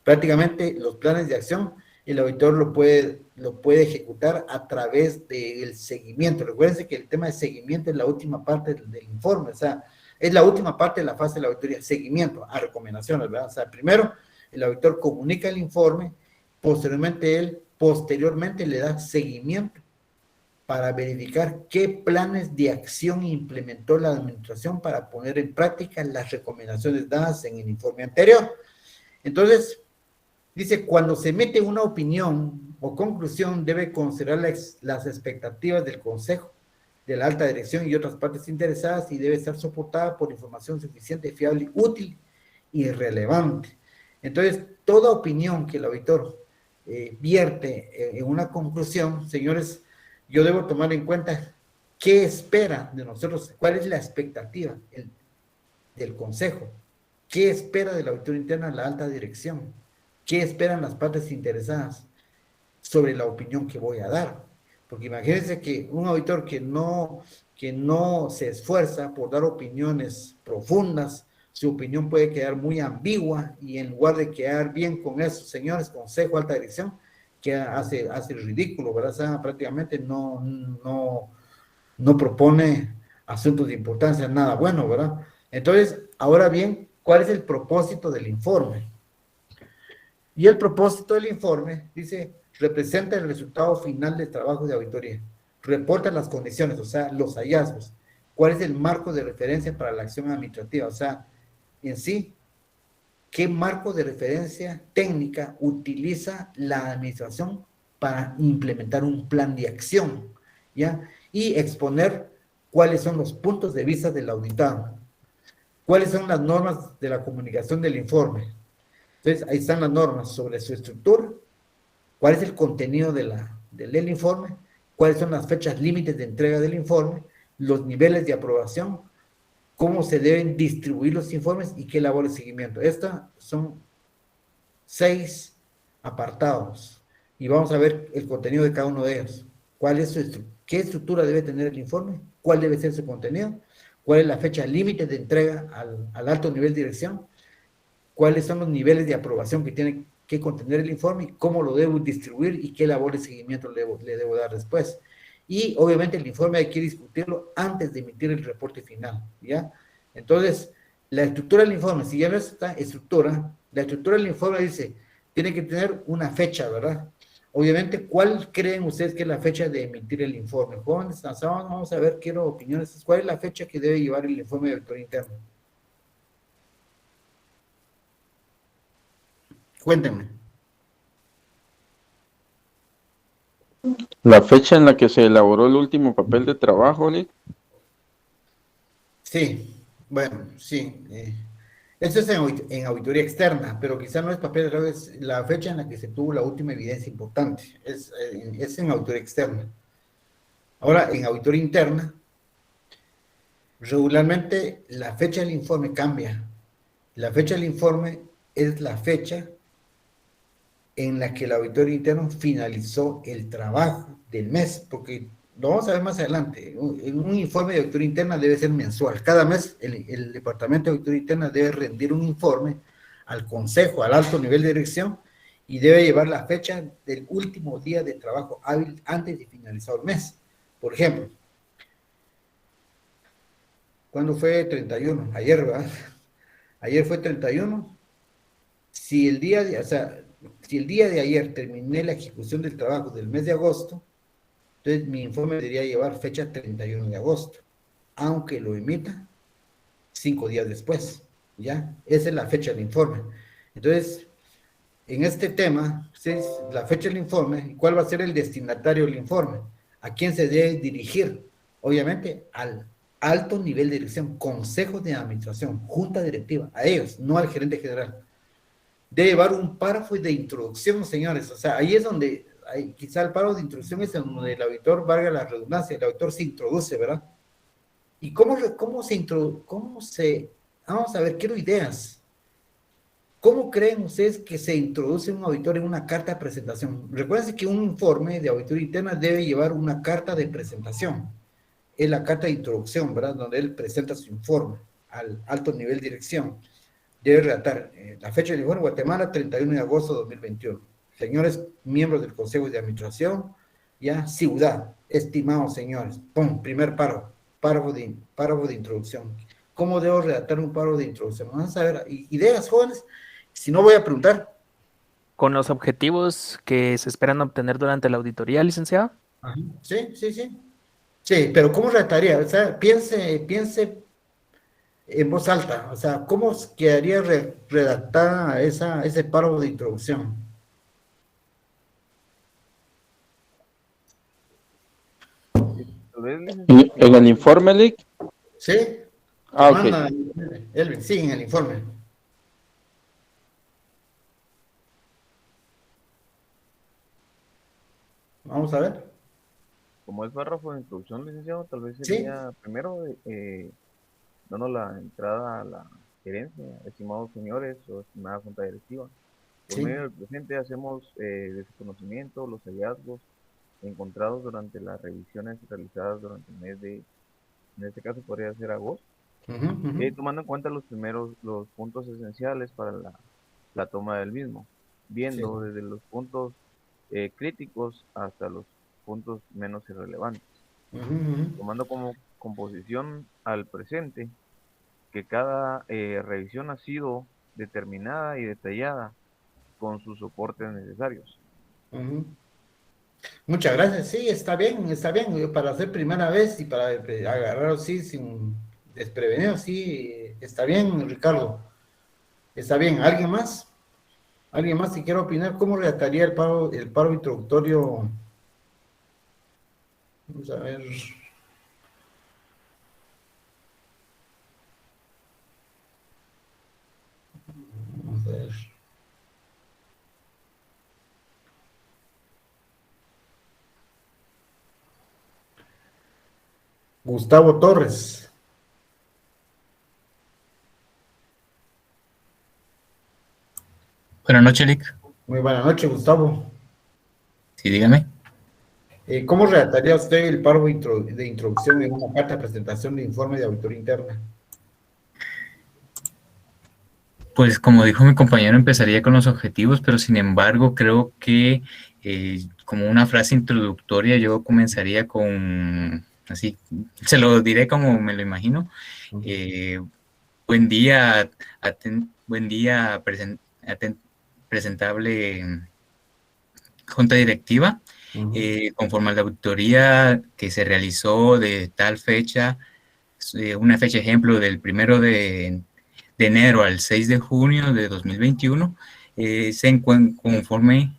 Prácticamente los planes de acción el auditor lo puede ejecutar a través del seguimiento. Recuérdense que el tema de seguimiento es la última parte del informe, o sea, es la última parte de la fase de la auditoría, seguimiento a recomendaciones, ¿verdad? O sea, primero el auditor comunica el informe, posteriormente le da seguimiento para verificar qué planes de acción implementó la administración para poner en práctica las recomendaciones dadas en el informe anterior. Entonces, dice, cuando se emite una opinión o conclusión, debe considerar las expectativas del consejo de la alta dirección y otras partes interesadas y debe estar soportada por información suficiente, fiable, útil y relevante. Entonces, toda opinión que el auditor vierte en una conclusión, señores, yo debo tomar en cuenta qué espera de nosotros, cuál es la expectativa del consejo, qué espera de la auditoría interna la alta dirección, qué esperan las partes interesadas sobre la opinión que voy a dar. Porque imagínense que un auditor que no se esfuerza por dar opiniones profundas, su opinión puede quedar muy ambigua y en lugar de quedar bien con esos señores, consejo, alta dirección, que hace el ridículo, ¿verdad? O sea, prácticamente no propone asuntos de importancia, nada bueno, ¿verdad? Entonces, ahora bien, ¿cuál es el propósito del informe? Y el propósito del informe, dice, representa el resultado final del trabajo de auditoría, reporta las condiciones, o sea, los hallazgos, cuál es el marco de referencia para la acción administrativa, o sea, en sí, qué marco de referencia técnica utiliza la administración para implementar un plan de acción, ¿ya? Y exponer cuáles son los puntos de vista del auditado, cuáles son las normas de la comunicación del informe. Entonces, ahí están las normas sobre su estructura, cuál es el contenido del informe, cuáles son las fechas límites de entrega del informe, los niveles de aprobación, cómo se deben distribuir los informes y qué labor de seguimiento. Estos son 6 apartados y vamos a ver el contenido de cada uno de ellos. ¿Qué estructura debe tener el informe? ¿Cuál debe ser su contenido? ¿Cuál es la fecha límite de entrega al alto nivel de dirección? ¿Cuáles son los niveles de aprobación que tiene que contener el informe? ¿Cómo lo debo distribuir y qué labor de seguimiento le debo dar después? Y obviamente el informe hay que discutirlo antes de emitir el reporte final, ¿ya? Entonces, la estructura del informe, si ya no está estructura, la estructura del informe dice, tiene que tener una fecha, ¿verdad? Obviamente, ¿cuál creen ustedes que es la fecha de emitir el informe? Jóvenes, vamos a ver, quiero opiniones. ¿Cuál es la fecha que debe llevar el informe de auditoría interna? Cuéntenme.
La fecha en la que se elaboró el último papel de trabajo, Nick.
Sí, bueno, sí. Eso es en auditoría externa, pero quizá no es papel de trabajo, es la fecha en la que se tuvo la última evidencia importante. Es en auditoría externa. Ahora, en auditoría interna, regularmente la fecha del informe cambia. La fecha del informe es la fecha en la que el auditor interno finalizó el trabajo del mes, porque lo vamos a ver más adelante. Un informe de auditoría interna debe ser mensual. Cada mes el Departamento de Auditoría Interna debe rendir un informe al Consejo, al alto nivel de dirección, y debe llevar la fecha del último día de trabajo hábil antes de finalizar el mes. Por ejemplo, ¿cuándo fue 31? Ayer, ¿verdad? Ayer fue 31. Si el día de ayer terminé la ejecución del trabajo del mes de agosto, entonces mi informe debería llevar fecha 31 de agosto, aunque lo emita 5 días después, ¿ya? Esa es la fecha del informe. Entonces, en este tema, la fecha del informe, ¿cuál va a ser el destinatario del informe? ¿A quién se debe dirigir? Obviamente, al alto nivel de dirección, consejo de administración, junta directiva, a ellos, no al gerente general. Debe llevar un párrafo de introducción, señores. O sea, ahí es donde, quizá el párrafo de introducción es donde el auditor, valga la redundancia, el auditor se introduce, ¿verdad? ¿Y cómo se introduce? Vamos a ver, quiero ideas. ¿Cómo creen ustedes que se introduce un auditor en una carta de presentación? Recuerden que un informe de auditoría interna debe llevar una carta de presentación. Es la carta de introducción, ¿verdad? Donde él presenta su informe al alto nivel de dirección. Debe redactar la fecha del informe: Guatemala, 31 de agosto de 2021. Señores miembros del Consejo de Administración, ya, ciudad, estimados señores, pum, primer párrafo de introducción. ¿Cómo debo redactar un párrafo de introducción? Vamos a ver, ideas, jóvenes. Si no, voy a preguntar.
Con los objetivos que se esperan obtener durante la auditoría, licenciado.
Ajá. Sí. Sí, pero ¿cómo redactaría? O sea, piense en voz alta. O sea, ¿cómo quedaría redactada ese párrafo de introducción?
tal vez, licenciado,
En el informe, Lick.
¿Sí? Te
Ah, ok.
manda Elvin, sí, en el informe. Vamos a ver.
como es párrafo de introducción, licenciado, tal vez
Sí.
sería primero dando la entrada a la gerencia, estimados señores o estimada junta directiva. Por
Sí.
medio del presente hacemos de su conocimiento los hallazgos encontrados durante las revisiones realizadas durante el mes de, en este caso podría ser agosto,
Ujú, ujú.
tomando en cuenta los puntos esenciales para la toma del mismo,
Sí.
viendo desde los puntos críticos hasta los puntos menos irrelevantes,
Ujú, ujú.
tomando como composición al presente que cada revisión ha sido determinada y detallada con sus soportes necesarios.
Ujú. Muchas gracias. Sí, está bien, está bien. Para hacer primera vez y para agarrar así sin desprevenido, sí, está bien, Ricardo. Está bien. ¿Alguien más? ¿Alguien más que quiera opinar? ¿Cómo redactaría el paro introductorio? Vamos a ver. Vamos a ver. Gustavo Torres.
Buenas noches, Lick.
Muy buena noche, Gustavo.
Sí, dígame.
¿Cómo redactaría usted el paro de introducción en una carta de presentación de informe de auditoría interna?
Pues como dijo mi compañero, empezaría con los objetivos, pero sin embargo creo que como una frase introductoria yo comenzaría con, así, se lo diré como me lo imagino. Eh, Buen día, buen día, presentable junta directiva. Conforme a la auditoría que se realizó de tal fecha, una fecha ejemplo del 1 de enero al 6 de junio de 2021, conforme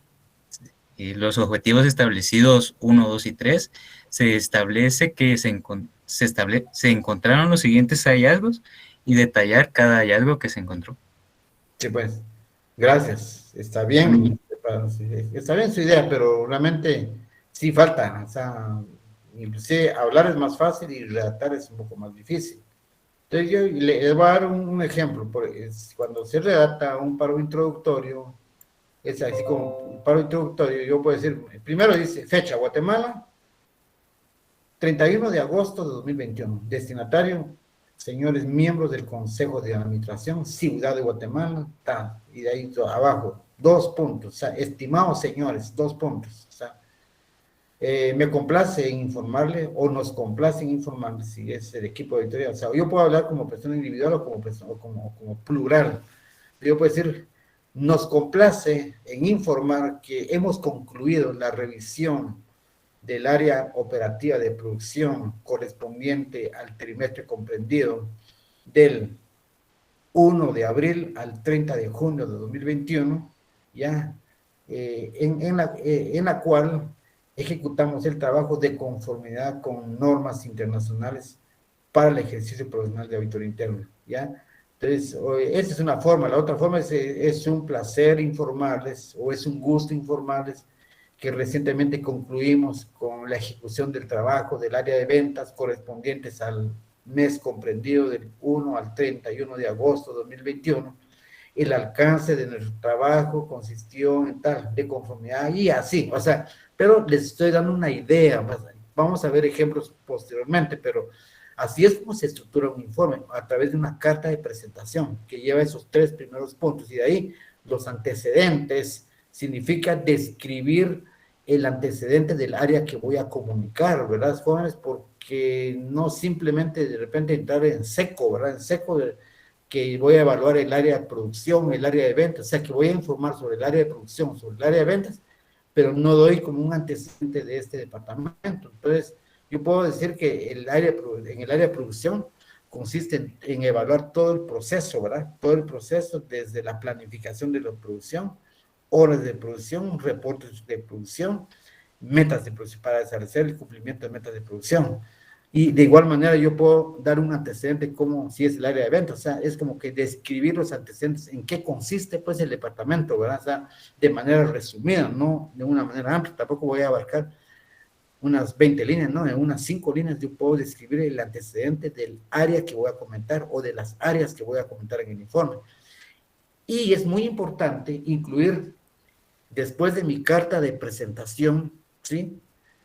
los objetivos establecidos 1, 2 y 3, se establece que se encontraron los siguientes hallazgos y detallar cada hallazgo que se encontró.
Sí, pues, gracias. Está bien, está bien su idea, pero realmente sí falta. O sea, inclusive hablar es más fácil y redactar es un poco más difícil. Entonces yo le voy a dar un ejemplo. Cuando se redacta un paro introductorio, es así como un paro introductorio, yo puedo decir, primero dice fecha, Guatemala, 31 de agosto de 2021. Destinatario, señores miembros del Consejo de Administración, Ciudad de Guatemala, tal, y de ahí abajo, 2 puntos, o sea, estimados señores, 2 puntos, o sea, me complace informarle, o nos complace informarle, si es el equipo de auditoría, o sea, yo puedo hablar como persona individual o como, persona, como plural, yo puedo decir, nos complace en informar que hemos concluido la revisión del área operativa de producción correspondiente al trimestre comprendido del 1 de abril al 30 de junio de 2021, ya, en la cual ejecutamos el trabajo de conformidad con normas internacionales para el ejercicio profesional de auditoría interna, ¿ya? Entonces, esa es una forma. La otra forma es un placer informarles, o es un gusto informarles que recientemente concluimos con la ejecución del trabajo del área de ventas correspondientes al mes comprendido del 1 al 31 de agosto de 2021. El alcance de nuestro trabajo consistió en tal, de conformidad y así, o sea, pero les estoy dando una idea, vamos a ver ejemplos posteriormente, pero así es como se estructura un informe, a través de una carta de presentación que lleva esos 3 primeros puntos, y de ahí los antecedentes significa describir el antecedente del área que voy a comunicar, ¿verdad, jóvenes? Porque no simplemente de repente entrar en seco, ¿verdad? En seco que voy a evaluar el área de producción, el área de ventas, o sea, que voy a informar sobre el área de producción, sobre el área de ventas, pero no doy como un antecedente de este departamento. Entonces, yo puedo decir que en el área de producción consiste en evaluar todo el proceso, ¿verdad? Todo el proceso desde la planificación de la producción, horas de producción, reportes de producción, metas de producción, para establecer el cumplimiento de metas de producción. Y de igual manera yo puedo dar un antecedente como si es el área de ventas, o sea, es como que describir los antecedentes, en qué consiste pues el departamento, ¿verdad? O sea, de manera resumida, no de una manera amplia, tampoco voy a abarcar unas 20 líneas, ¿no? En unas 5 líneas yo puedo describir el antecedente del área que voy a comentar o de las áreas que voy a comentar en el informe. Y es muy importante incluir, después de mi carta de presentación, ¿sí?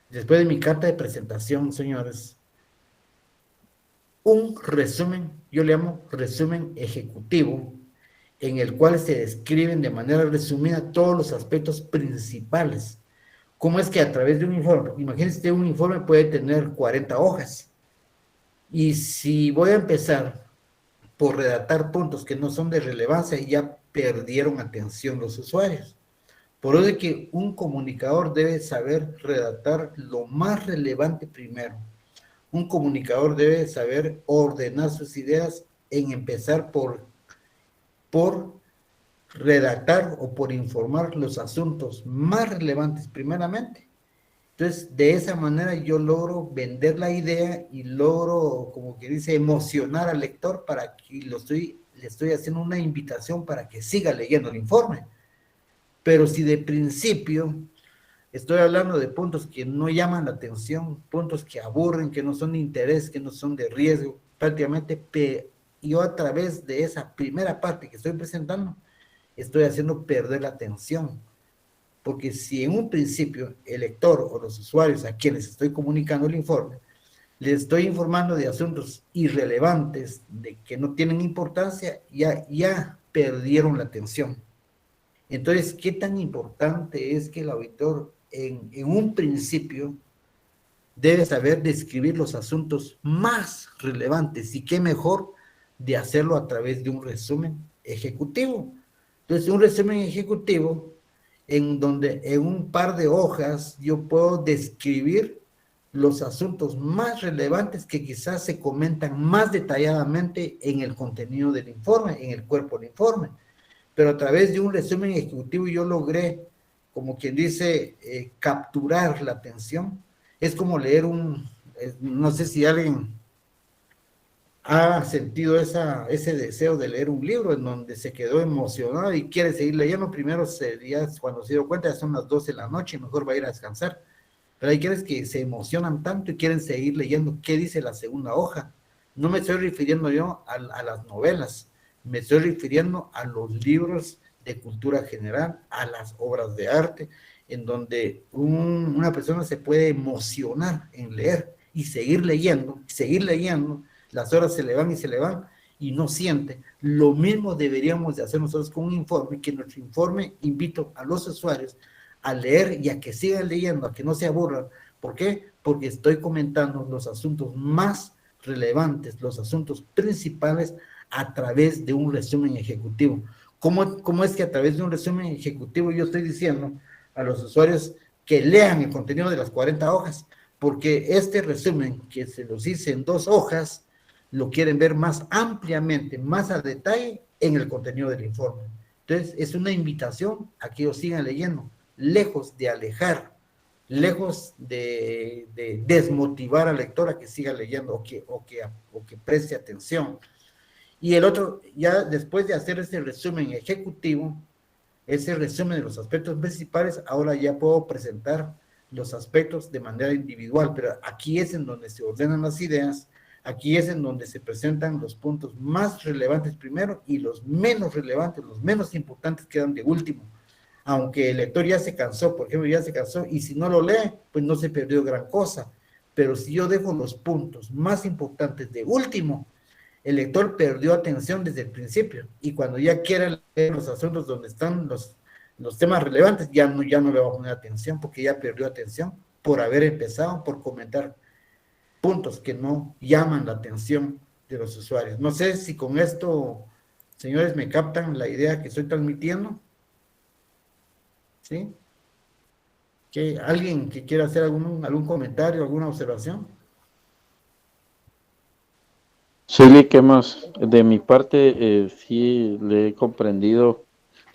Después de mi carta de presentación, señores, un resumen, yo le llamo resumen ejecutivo, en el cual se describen de manera resumida todos los aspectos principales. ¿Cómo es que a través de un informe? Imagínense, un informe puede tener 40 hojas. Y si voy a empezar por redactar puntos que no son de relevancia, ya perdieron atención los usuarios. Por eso es que un comunicador debe saber redactar lo más relevante primero. Un comunicador debe saber ordenar sus ideas en empezar por redactar o por informar los asuntos más relevantes primeramente. Entonces, de esa manera yo logro vender la idea y logro, como que dice, emocionar al lector para que le estoy haciendo una invitación para que siga leyendo el informe. Pero si de principio estoy hablando de puntos que no llaman la atención, puntos que aburren, que no son de interés, que no son de riesgo, prácticamente yo a través de esa primera parte que estoy presentando, estoy haciendo perder la atención. Porque si en un principio el lector o los usuarios a quienes estoy comunicando el informe, les estoy informando de asuntos irrelevantes, de que no tienen importancia, ya perdieron la atención. Entonces, ¿qué tan importante es que el auditor en un principio debe saber describir los asuntos más relevantes? Y qué mejor de hacerlo a través de un resumen ejecutivo. Entonces, un resumen ejecutivo en donde en un par de hojas yo puedo describir los asuntos más relevantes que quizás se comentan más detalladamente en el contenido del informe, en el cuerpo del informe. Pero a través de un resumen ejecutivo yo logré, como quien dice, capturar la atención. Es como leer no sé si alguien ha sentido ese deseo de leer un libro en donde se quedó emocionado y quiere seguir leyendo. Primero, cuando se dio cuenta, ya son las 12 de la noche y mejor va a ir a descansar. Pero hay quienes que se emocionan tanto y quieren seguir leyendo qué dice la segunda hoja. No me estoy refiriendo yo a las novelas, me estoy refiriendo a los libros de cultura general, a las obras de arte, en donde una persona se puede emocionar en leer y seguir leyendo, las horas se le van y no siente. Lo mismo deberíamos de hacer nosotros con un informe, que nuestro informe invito a los usuarios a leer y a que sigan leyendo, a que no se aburran. ¿Por qué? Porque estoy comentando los asuntos más relevantes, los asuntos principales a través de un resumen ejecutivo. ¿Cómo es que a través de un resumen ejecutivo yo estoy diciendo a los usuarios que lean el contenido de las 40 hojas? Porque este resumen que se los hice en 2 hojas, lo quieren ver más ampliamente, más a detalle en el contenido del informe. Entonces, es una invitación a que ellos sigan leyendo, lejos de alejar, lejos de desmotivar al lector a que siga leyendo o que preste atención. Y el otro, ya después de hacer ese resumen ejecutivo, ese resumen de los aspectos principales, ahora ya puedo presentar los aspectos de manera individual, pero aquí es en donde se ordenan las ideas, aquí es en donde se presentan los puntos más relevantes primero y los menos relevantes, los menos importantes quedan de último. Aunque el lector ya se cansó, por ejemplo, ya se cansó, y si no lo lee, pues no se perdió gran cosa. Pero si yo dejo los puntos más importantes de último, el lector perdió atención desde el principio, y cuando ya quiera leer los asuntos donde están los temas relevantes, ya no le va a poner atención, porque ya perdió atención por haber empezado, por comentar puntos que no llaman la atención de los usuarios. No sé si con esto, señores, me captan la idea que estoy transmitiendo. ¿Sí? ¿Alguien que quiera hacer algún comentario, alguna observación?
Sí, ¿qué más? De mi parte, sí le he comprendido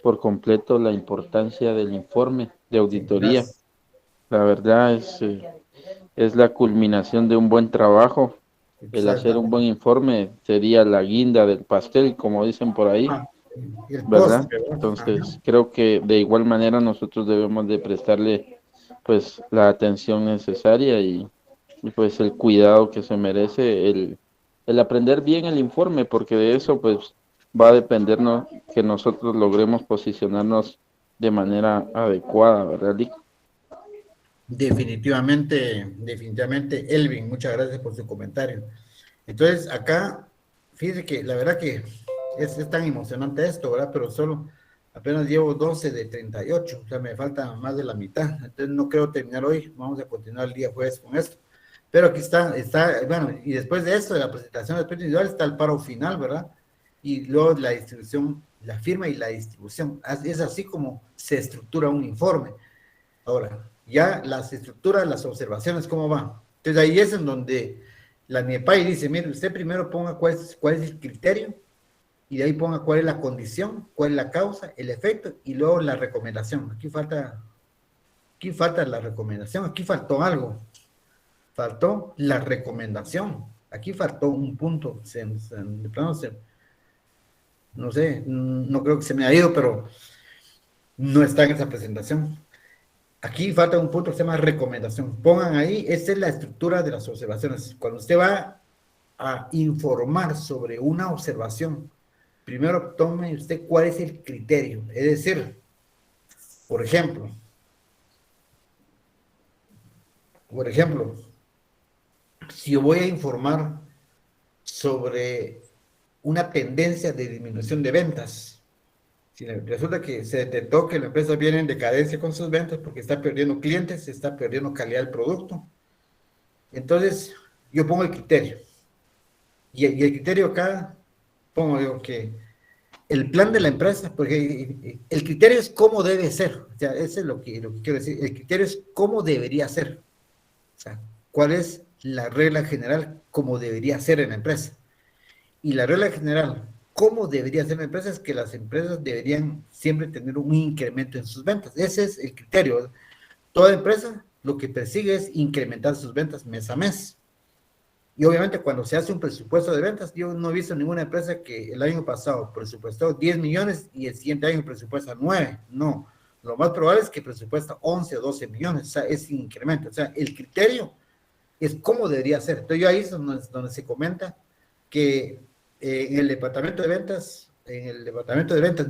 por completo la importancia del informe de auditoría.
Sí,
La verdad es la culminación de un buen trabajo. El hacer un buen informe sería la guinda del pastel, como dicen por ahí,
Ah, y el
¿verdad?
postre, ¿verdad?
Entonces, creo que de igual manera nosotros debemos de prestarle pues la atención necesaria y pues el cuidado que se merece el aprender bien el informe, porque de eso pues va a dependernos que nosotros logremos posicionarnos de manera adecuada, ¿verdad, Lick?
Definitivamente, definitivamente, Elvin, muchas gracias por su comentario. Entonces, acá, fíjese que la verdad que es tan emocionante esto, ¿verdad? Pero solo apenas llevo 12 de 38, o sea, me falta más de la mitad. Entonces, no creo terminar hoy, vamos a continuar el día jueves con esto. Pero aquí bueno, y después de esto, de la presentación del proyecto individual, está el paro final, ¿verdad? Y luego la distribución, la firma y la distribución. Es así como se estructura un informe. Ahora, ya las estructuras, las observaciones, ¿cómo van? Entonces ahí es en donde la NIEPAI dice, mire, usted primero ponga cuál es el criterio, y de ahí ponga cuál es la condición, cuál es la causa, el efecto, y luego la recomendación. Aquí falta la recomendación, aquí faltó algo, faltó la recomendación, aquí faltó un punto, de plano no sé, no creo que se me ha ido, pero no está en esa presentación. Aquí falta un punto que se llama recomendación. Pongan ahí, esta es la estructura de las observaciones. Cuando usted va a informar sobre una observación, primero tome usted cuál es el criterio. Es decir, por ejemplo, si yo voy a informar sobre una tendencia de disminución de ventas, si resulta que se detectó que la empresa viene en decadencia con sus ventas porque está perdiendo clientes, está perdiendo calidad del producto, entonces yo pongo el criterio. Y el criterio acá, pongo yo que el plan de la empresa, porque el criterio es cómo debe ser, o sea, eso es lo que quiero decir, el criterio es cómo debería ser, o sea, cuál es la regla general, cómo debería ser en la empresa. Y la regla general, cómo debería ser la empresa, es que las empresas deberían siempre tener un incremento en sus ventas. Ese es el criterio. Toda empresa lo que persigue es incrementar sus ventas mes a mes. Y obviamente cuando se hace un presupuesto de ventas, yo no he visto ninguna empresa que el año pasado presupuestó 10 millones y el siguiente año presupuesta 9. No, lo más probable es que presupuesta 11 o 12 millones. O sea, es incremento. O sea, el criterio es cómo debería ser. Entonces yo ahí es donde se comenta que en el departamento de ventas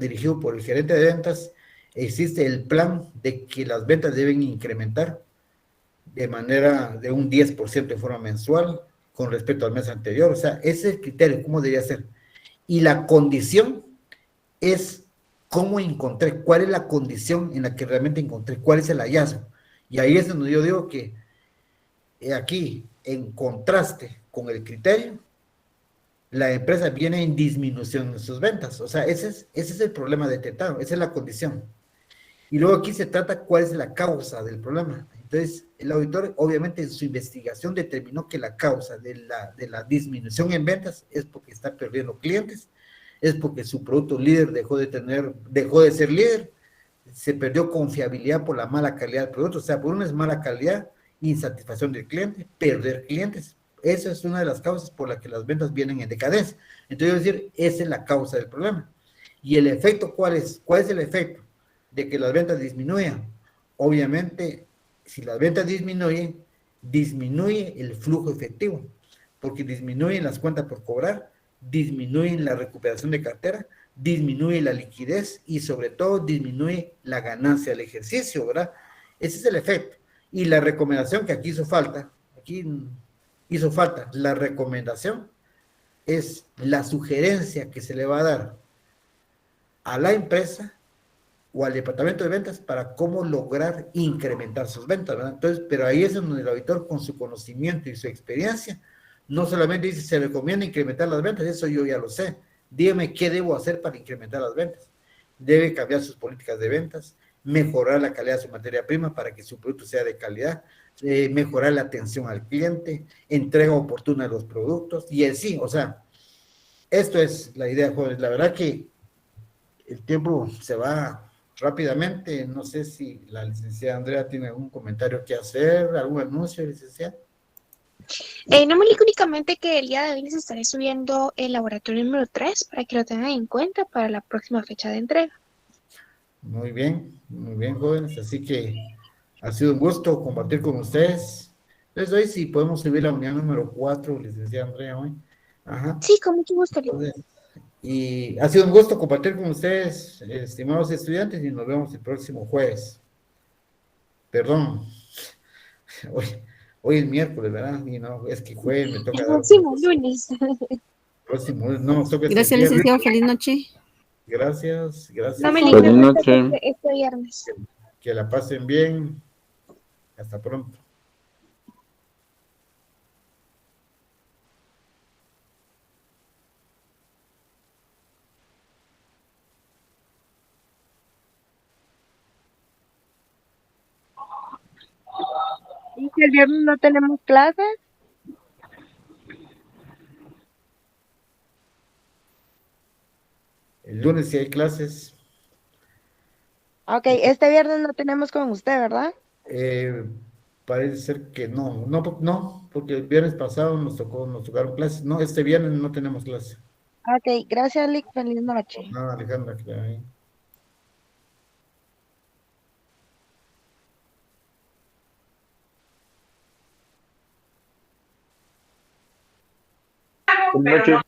dirigido por el gerente de ventas, existe el plan de que las ventas deben incrementar de un 10% de forma mensual con respecto al mes anterior. O sea, ese es el criterio, cómo debería ser. Y la condición es cómo encontré, cuál es la condición en la que realmente encontré, cuál es el hallazgo. Y ahí es donde yo digo que aquí, en contraste con el criterio, la empresa viene en disminución en sus ventas. O sea, ese es el problema detectado, esa es la condición. Y luego aquí se trata cuál es la causa del problema. Entonces, el auditor, obviamente, en su investigación determinó que la causa de la disminución en ventas es porque está perdiendo clientes, es porque su producto líder dejó de ser líder, se perdió confiabilidad por la mala calidad del producto, o sea, por una es mala calidad, insatisfacción del cliente, perder clientes. Esa es una de las causas por las que las ventas vienen en decadencia. Entonces, es decir, esa es la causa del problema. ¿Y el efecto cuál es? ¿Cuál es el efecto de que las ventas disminuyan? Obviamente, si las ventas disminuyen, disminuye el flujo efectivo, porque disminuyen las cuentas por cobrar, disminuyen la recuperación de cartera, disminuye la liquidez y sobre todo disminuye la ganancia del ejercicio, ¿verdad? Ese es el efecto. Y la recomendación que aquí hizo falta, la recomendación es la sugerencia que se le va a dar a la empresa o al departamento de ventas para cómo lograr incrementar sus ventas, ¿verdad? Entonces, pero ahí es donde el auditor, con su conocimiento y su experiencia, no solamente dice se recomienda incrementar las ventas, eso yo ya lo sé. Dígame qué debo hacer para incrementar las ventas. Debe cambiar sus políticas de ventas, mejorar la calidad de su materia prima para que su producto sea de calidad, mejorar la atención al cliente, entrega oportuna de los productos, y así, o sea, esto es la idea, jóvenes. La verdad que el tiempo se va rápidamente, no sé si la licenciada Andrea tiene algún comentario que hacer, algún anuncio, licenciada.
No me dijo únicamente que el día de hoy les estaré subiendo el laboratorio número 3 para que lo tengan en cuenta para la próxima fecha de entrega.
Muy bien, jóvenes. Así que ha sido un gusto compartir con ustedes. Les doy si podemos subir la unidad número 4, licenciada Andrea, hoy. Ajá.
Sí, con mucho gusto.
Entonces, y ha sido un gusto compartir con ustedes, estimados estudiantes, y nos vemos el próximo jueves. Perdón, hoy, hoy es miércoles, ¿verdad? Y no, es que jueves me toca
El
dar.
próximo lunes.
Próximo, no nos toca este
Gracias,
viernes.
licenciado. Feliz noche.
Gracias,
No me
Feliz
dijo
noche.
este viernes.
que la pasen bien. Hasta pronto.
¿Y que el viernes no tenemos clases?
El lunes sí hay clases.
Ok, este viernes no tenemos con usted, ¿verdad?
Eh, Parece ser que no, porque el viernes pasado nos tocaron clases. No, este viernes no tenemos clase.
Ok, gracias, Lick. Feliz noche.
Por nada, Alejandra, que le vaya bien.
Buenas noches.